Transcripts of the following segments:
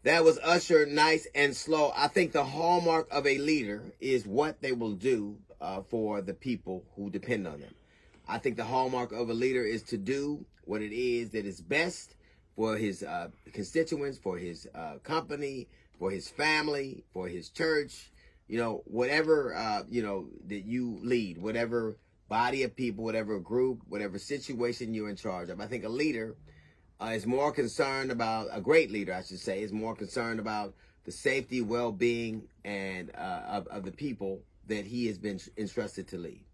That was Usher, Nice and Slow. I think the hallmark of a leader is what they will do for the people who depend on them. I think the hallmark of a leader is to do what it is that is best for his constituents, for his company, for his family, for his church, whatever, that you lead, whatever body of people, whatever group, whatever situation you're in charge of. I think a leader is more concerned about, a great leader, I should say, is more concerned about the safety, well-being, and of the people that he has been entrusted to lead.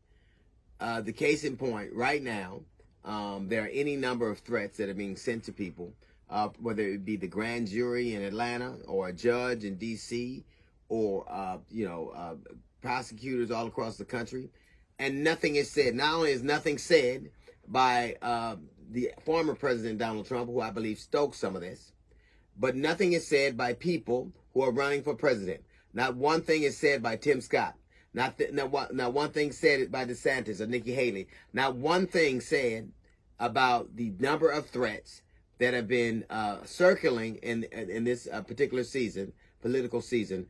The case in point, right now, there are any number of threats that are being sent to people, whether it be the grand jury in Atlanta or a judge in D.C. or, prosecutors all across the country, and nothing is said. Not only is nothing said by the former President Donald Trump, who I believe stoked some of this, but nothing is said by people who are running for president. Not one thing is said by Tim Scott. Not one thing said by DeSantis or Nikki Haley. Not one thing said about the number of threats that have been circling in this particular season, political season,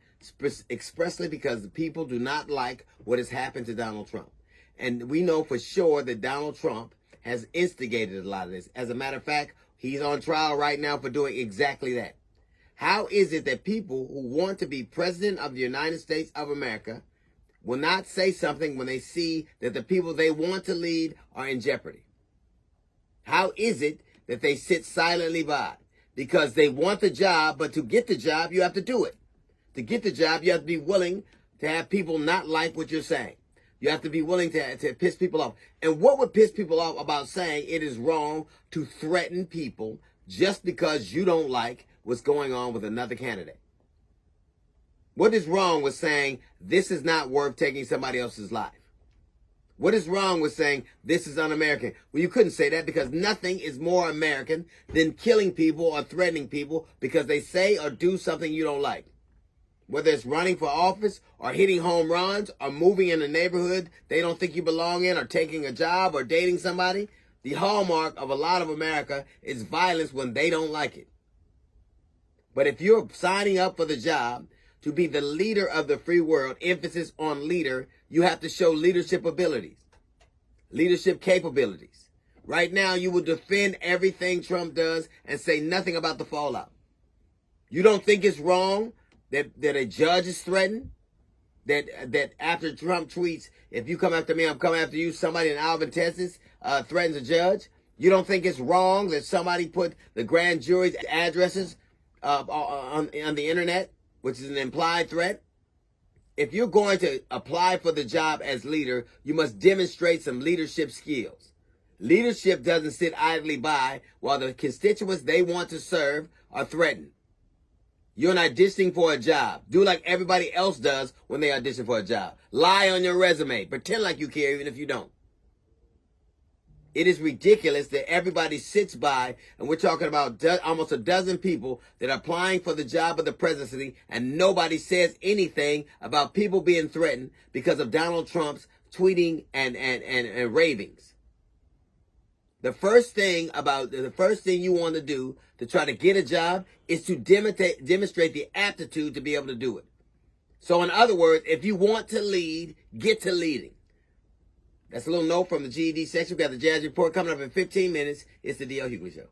expressly because the people do not like what has happened to Donald Trump. And we know for sure that Donald Trump has instigated a lot of this. As a matter of fact, he's on trial right now for doing exactly that. How is it that people who want to be president of the United States of America will not say something when they see that the people they want to lead are in jeopardy? How is it that they sit silently by? Because they want the job, but to get the job, you have to do it. To get the job, you have to be willing to have people not like what you're saying. You have to be willing to piss people off. And what would piss people off about saying it is wrong to threaten people just because you don't like what's going on with another candidate? What is wrong with saying this is not worth taking somebody else's life? What is wrong with saying this is un-American? Well, you couldn't say that because nothing is more American than killing people or threatening people because they say or do something you don't like. Whether it's running for office or hitting home runs or moving in a neighborhood they don't think you belong in or taking a job or dating somebody, the hallmark of a lot of America is violence when they don't like it. But if you're signing up for the job to be the leader of the free world, emphasis on leader, you have to show leadership abilities, leadership capabilities. Right now, you will defend everything Trump does and say nothing about the fallout. You don't think it's wrong that a judge is threatened? That after Trump tweets, if you come after me, I'm coming after you, somebody in Alvin, Texas threatens a judge? You don't think it's wrong that somebody put the grand jury's addresses on the internet, which is an implied threat? If you're going to apply for the job as leader, you must demonstrate some leadership skills. Leadership doesn't sit idly by while the constituents they want to serve are threatened. You're not auditioning for a job. Do like everybody else does when they audition for a job. Lie on your resume. Pretend like you care even if you don't. It is ridiculous that everybody sits by, and we're talking about almost a dozen people that are applying for the job of the presidency, and nobody says anything about people being threatened because of Donald Trump's tweeting and ravings. The first thing you want to do to try to get a job is to demonstrate the aptitude to be able to do it. So in other words, if you want to lead, get to leading. That's a little note from the GED section. We got the Jazz Report coming up in 15 minutes. It's the D.L. Hughley Show.